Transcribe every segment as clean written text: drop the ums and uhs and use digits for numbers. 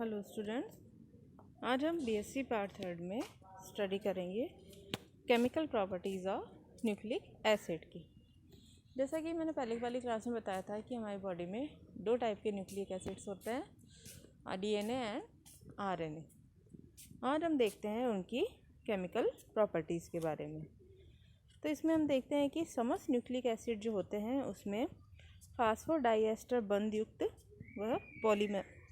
Hello students, आज हम BSc part 3 में स्टडी करेंगे chemical properties of nucleic acid की। जैसा कि मैंने पहले वाली क्लास में बताया था कि हमारी बॉडी में दो टाइप के न्यूक्लिक एसिड्स होते हैं, डीएनए एंड आरएनए। और हम देखते हैं उनकी केमिकल प्रॉपर्टीज़ के बारे में। तो इसमें हम देखते हैं कि समस्त न्यूक्लिक एसिड जो होते हैं उसमें फास्फोडाइएस्टर बंध युक्त वह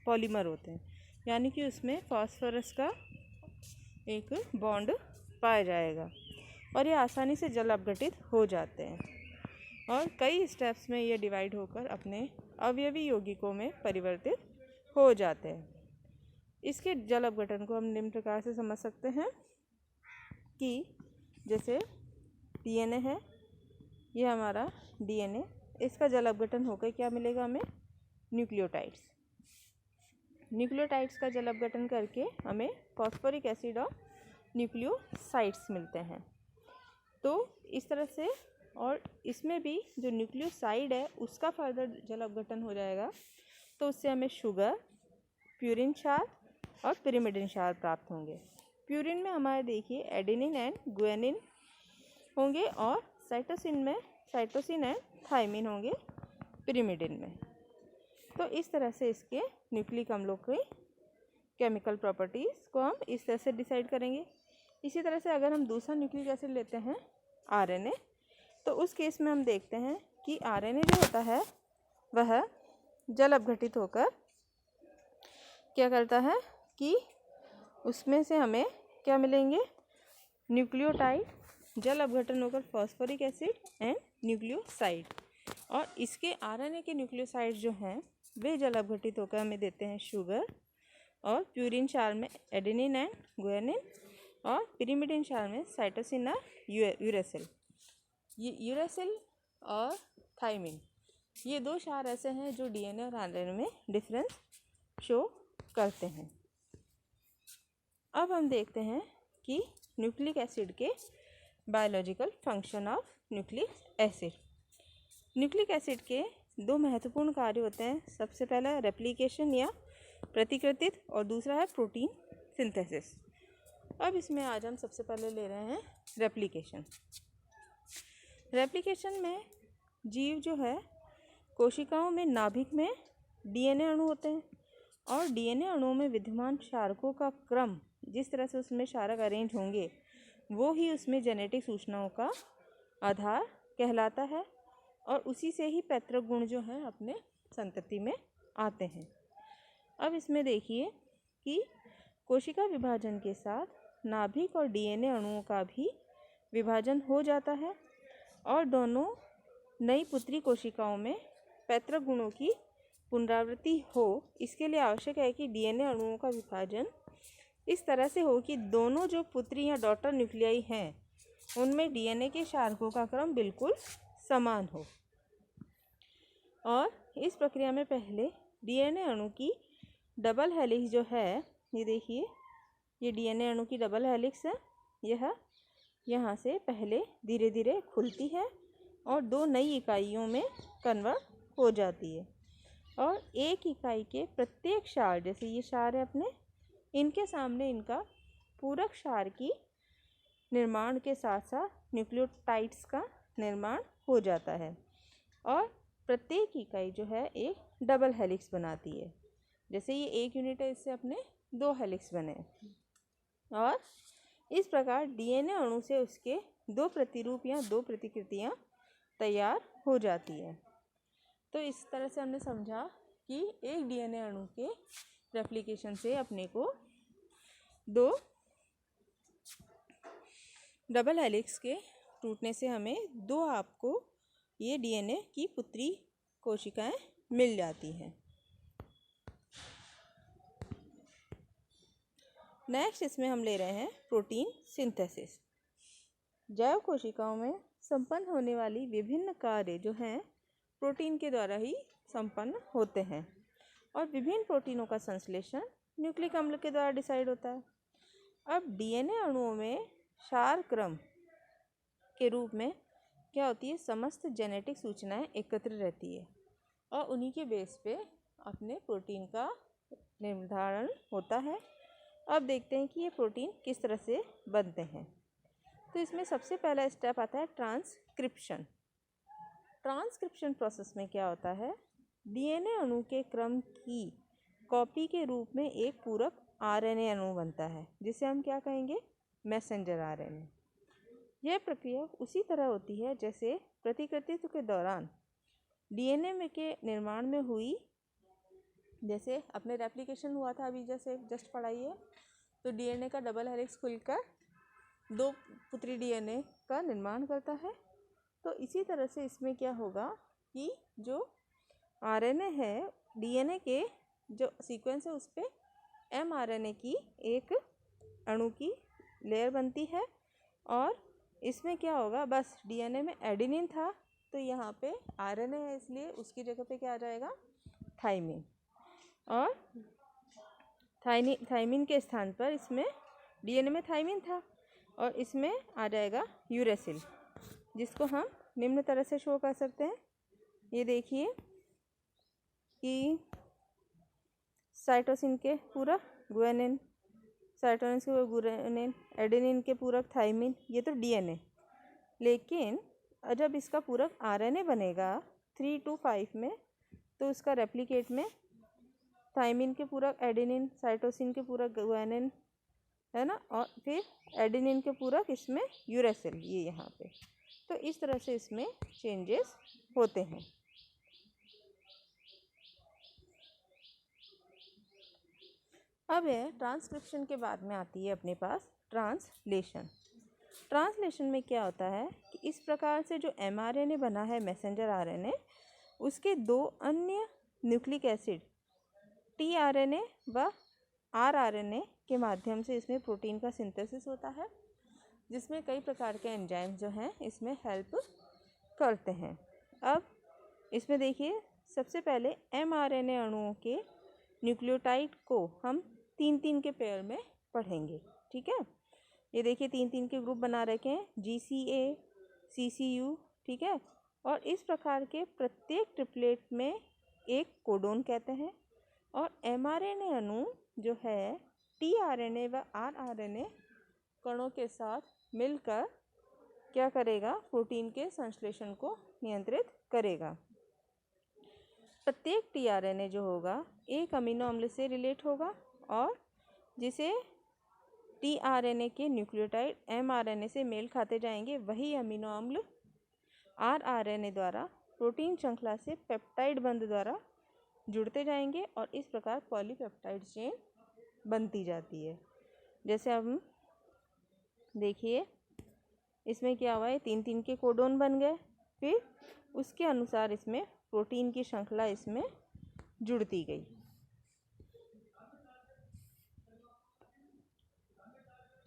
पॉलीमर होते हैं, यानी कि उसमें फास्फोरस का एक बॉन्ड पाया जाएगा और ये आसानी से जल अपघटित हो जाते हैं और कई स्टेप्स में ये डिवाइड होकर अपने अवयवी यौगिकों में परिवर्तित हो जाते हैं। इसके जल अपघटन को हम निम्न प्रकार से समझ सकते हैं कि जैसे डीएनए है, ये हमारा डीएनए, इसका जल अपघटन होकर क्या मिलेगा हमें? न्यूक्लियोटाइड्स का जल अपघटन करके हमें फॉस्फोरिक एसिड और न्यूक्लियोसाइड्स मिलते हैं। तो इस तरह से, और इसमें भी जो न्यूक्लियोसाइड है उसका फर्दर जल अपघटन हो जाएगा, तो उससे हमें शुगर, प्यूरिन क्षार और पिरिमिडिन क्षार प्राप्त होंगे। प्यूरिन में हमारे देखिए एडेनिन एंड गुआनिन होंगे और साइटोसिन में साइटोसिन एंड थायमिन होंगे पिरिमिडिन में। तो इस तरह से इसके न्यूक्लिक अम्लों की केमिकल प्रॉपर्टीज़ को हम इस तरह से डिसाइड करेंगे। इसी तरह से अगर हम दूसरा न्यूक्लिक एसिड लेते हैं आरएनए, तो उस केस में हम देखते हैं कि आरएनए जो होता है वह जल अपघटित होकर क्या करता है कि उसमें से हमें क्या मिलेंगे? न्यूक्लियोटाइड, जल अपघटन होकर फॉस्फोरिक एसिड एंड न्यूक्लियोसाइड। और इसके आरएनए के न्यूक्लियोसाइड जो हैं वे जल अपघटित होकर हमें देते हैं शुगर, और प्यूरिन क्षार में एडेनिन एंड गुआनिन और पिरिमिडिन क्षार में साइटोसिन और यूरेसिल। ये यूरेसिल और थायमिन, ये दो क्षार ऐसे हैं जो डीएनए और आरएनए में डिफरेंस शो करते हैं। अब हम देखते हैं कि न्यूक्लिक एसिड के biological function of nucleic acid. Nucleic acid के दो महत्वपूर्ण कार्य होते हैं। सबसे पहला रेप्लिकेशन या प्रतिकृतित, और दूसरा है प्रोटीन सिंथेसिस। अब इसमें आज हम सबसे पहले ले रहे हैं रेप्लिकेशन। रेप्लिकेशन में जीव जो है, कोशिकाओं में नाभिक में डीएनए अणु होते हैं और डीएनए अणुओं में विद्यमान क्षारकों का क्रम, जिस तरह से उसमें क्षारक अरेंज होंगे वो ही उसमें जेनेटिक सूचनाओं का आधार कहलाता है और उसी से ही पैतृक गुण जो हैं अपने संतति में आते हैं। अब इसमें देखिए कि कोशिका विभाजन के साथ नाभिक और डीएनए अणुओं का भी विभाजन हो जाता है और दोनों नई पुत्री कोशिकाओं में पैतृक गुणों की पुनरावृत्ति हो, इसके लिए आवश्यक है कि डीएनए अणुओं का विभाजन इस तरह से हो कि दोनों जो पुत्री या डॉटर न्यूक्लियाई हैं उनमें डीएनए के क्षारकों का क्रम बिल्कुल समान हो। और इस प्रक्रिया में पहले डीएनए अणु की डबल हेलिक्स जो है, ये देखिए, ये डीएनए अणु की डबल हेलिक्स है, यह यहाँ से पहले धीरे धीरे खुलती है और दो नई इकाइयों में कन्वर्ट हो जाती है। और एक इकाई के प्रत्येक क्षार, जैसे ये क्षार है अपने, इनके सामने इनका पूरक क्षार की निर्माण के साथ साथ न्यूक्लियोटाइड्स का निर्माण हो जाता है और प्रत्येक इकाई जो है एक डबल हेलिक्स बनाती है। जैसे ये एक यूनिट है, इससे अपने दो हेलिक्स बने और इस प्रकार डीएनए अणु से उसके दो प्रतिरूप या दो प्रतिकृतियाँ तैयार हो जाती है। तो इस तरह से हमने समझा कि एक डीएनए अणु के रेप्लिकेशन से अपने को दो डबल हेलिक्स के टूटने से हमें दो आपको ये डीएनए की पुत्री कोशिकाएं मिल जाती हैं। नेक्स्ट इसमें हम ले रहे हैं प्रोटीन सिंथेसिस। जैव कोशिकाओं में संपन्न होने वाली विभिन्न कार्य जो हैं प्रोटीन के द्वारा ही संपन्न होते हैं और विभिन्न प्रोटीनों का संश्लेषण न्यूक्लिक अम्ल के द्वारा डिसाइड होता है। अब डीएनए अणुओं में क्षार क्रम के रूप में क्या होती है? समस्त जेनेटिक सूचनाएं एकत्र रहती है और उन्हीं के बेस पे अपने प्रोटीन का निर्धारण होता है। अब देखते हैं कि ये प्रोटीन किस तरह से बनते हैं। तो इसमें सबसे पहला स्टेप आता है ट्रांसक्रिप्शन। ट्रांसक्रिप्शन प्रोसेस में क्या होता है, डीएनए अणु के क्रम की कॉपी के रूप में एक पूरक आरएनए अणु बनता है, जिसे हम क्या कहेंगे, मैसेंजर आरएनए। यह प्रक्रिया उसी तरह होती है जैसे प्रतिकृतित्व के दौरान डीएनए में के निर्माण में हुई। जैसे अपने रेप्लिकेशन हुआ था अभी जैसे जस्ट पढ़ाई है, तो डीएनए का डबल हेलिक्स खुलकर 2 पुत्री डीएनए का निर्माण करता है। तो इसी तरह से इसमें क्या होगा कि जो आरएनए है, डीएनए के जो सीक्वेंस है उस पर एमआरएनए की एक अणु की लेयर बनती है। और इसमें क्या होगा, बस डीएनए में एडेनिन था तो यहाँ पे आरएनए है, इसलिए उसकी जगह पे क्या आ जाएगा, थाइमिन। और थाइमिन के स्थान पर इसमें डीएनए में थाइमिन था और इसमें आ जाएगा यूरेसिल, जिसको हम निम्न तरह से शो कर सकते हैं। ये देखिए कि साइटोसिन के पूरक गुआनिन, साइटोसिन के गुआनिन, एडेनिन के पूरक थाइमिन, ये तो डीएनए। लेकिन जब इसका पूरक आरएनए बनेगा 3 to 5 में, तो उसका रेप्लिकेट में थाइमिन के पूरक एडेनिन, साइटोसिन के पूरक गुआनिन है ना, और फिर एडेनिन के पूरक इसमें यूरेसिल, ये यहाँ पे। तो इस तरह से इसमें चेंजेस होते हैं। अब है ट्रांसक्रिप्शन के बाद में आती है अपने पास ट्रांसलेशन। ट्रांसलेशन में क्या होता है कि इस प्रकार से जो एमआरएनए बना है, मैसेंजर आरएनए, उसके 2 अन्य न्यूक्लिक एसिड टीआरएनए व आरआरएनए के माध्यम से इसमें प्रोटीन का सिंथेसिस होता है, जिसमें कई प्रकार के एंजाइम जो हैं इसमें हेल्प करते हैं। अब इसमें देखिए, सबसे पहले एमआरएनए अणुओं के न्यूक्लियोटाइड को हम 3-3 के पेयर में पढ़ेंगे, ठीक है। ये देखिए 3-3 के ग्रुप बना रखे हैं, GCA, CCU, ठीक है। और इस प्रकार के प्रत्येक ट्रिपलेट में एक कोडोन कहते हैं। और एमआरएनए अणु जो है टीआरएनए व आरआरएनए कणों के साथ मिलकर क्या करेगा, प्रोटीन के संश्लेषण को नियंत्रित करेगा। प्रत्येक टीआरएनए जो होगा एक अमीनो अम्ल से रिलेट होगा, और जिसे टीआरएनए के न्यूक्लियोटाइड एमआरएनए से मेल खाते जाएंगे, वही अमीनो अम्ल आरआरएनए द्वारा प्रोटीन श्रृंखला से पेप्टाइड बंध द्वारा जुड़ते जाएंगे, और इस प्रकार पॉलीपेप्टाइड चेन बनती जाती है। जैसे हम देखिए इसमें क्या हुआ है, 3-3 के कोडोन बन गए, फिर उसके अनुसार इसमें प्रोटीन की श्रृंखला इसमें जुड़ती गई।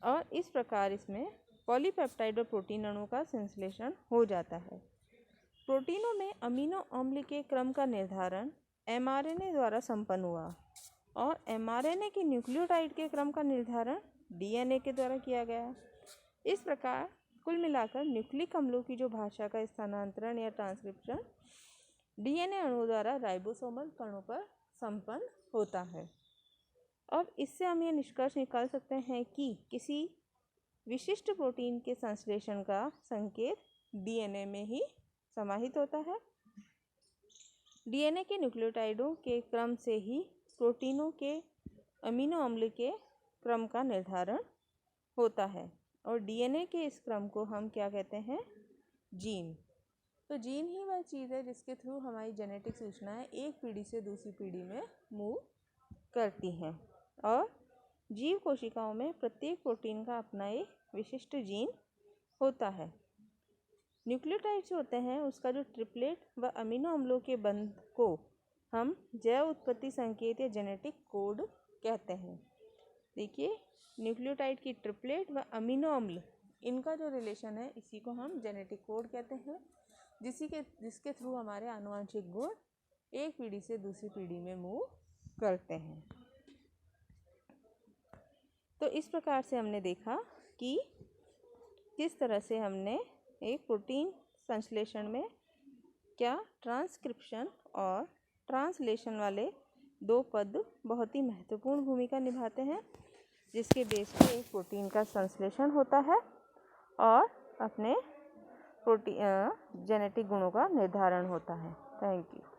और इस प्रकार इसमें पॉलीपेप्टाइड और प्रोटीन अणु का संश्लेषण हो जाता है। प्रोटीनों में अमीनो अम्ल के क्रम का निर्धारण एमआरएनए द्वारा संपन्न हुआ, और एमआरएनए के न्यूक्लियोटाइड के क्रम का निर्धारण डीएनए के द्वारा किया गया। इस प्रकार कुल मिलाकर न्यूक्लिक अम्लों की जो भाषा का स्थानांतरण या ट्रांसक्रिप्शन डीएनए अणु द्वारा राइबोसोमल कणों पर संपन्न होता है। अब इससे हम ये निष्कर्ष निकाल सकते हैं कि किसी विशिष्ट प्रोटीन के संश्लेषण का संकेत डीएनए में ही समाहित होता है। डीएनए के न्यूक्लियोटाइडों के क्रम से ही प्रोटीनों के अमीनो अम्ल के क्रम का निर्धारण होता है, और डीएनए के इस क्रम को हम क्या कहते हैं, जीन। तो जीन ही वह चीज़ है जिसके थ्रू हमारी जेनेटिक सूचनाएं एक पीढ़ी से दूसरी पीढ़ी में मूव करती हैं। और जीव कोशिकाओं में प्रत्येक प्रोटीन का अपना एक विशिष्ट जीन होता है। न्यूक्लियोटाइड जो होते हैं उसका जो ट्रिपलेट व अमीनो अम्लों के बंध को हम जैव उत्पत्ति संकेत या जेनेटिक कोड कहते हैं। देखिए न्यूक्लियोटाइड की ट्रिपलेट व अमीनो अम्ल, इनका जो रिलेशन है इसी को हम जेनेटिक कोड कहते हैं, जिसके थ्रू हमारे आनुवंशिक गुण एक पीढ़ी से दूसरी पीढ़ी में मूव करते हैं। तो इस प्रकार से हमने देखा कि किस तरह से हमने एक प्रोटीन संश्लेषण में क्या ट्रांसक्रिप्शन और ट्रांसलेशन वाले दो पद बहुत ही महत्वपूर्ण भूमिका निभाते हैं, जिसके बेस पे एक प्रोटीन का संश्लेषण होता है और अपने जेनेटिक गुणों का निर्धारण होता है। Thank you.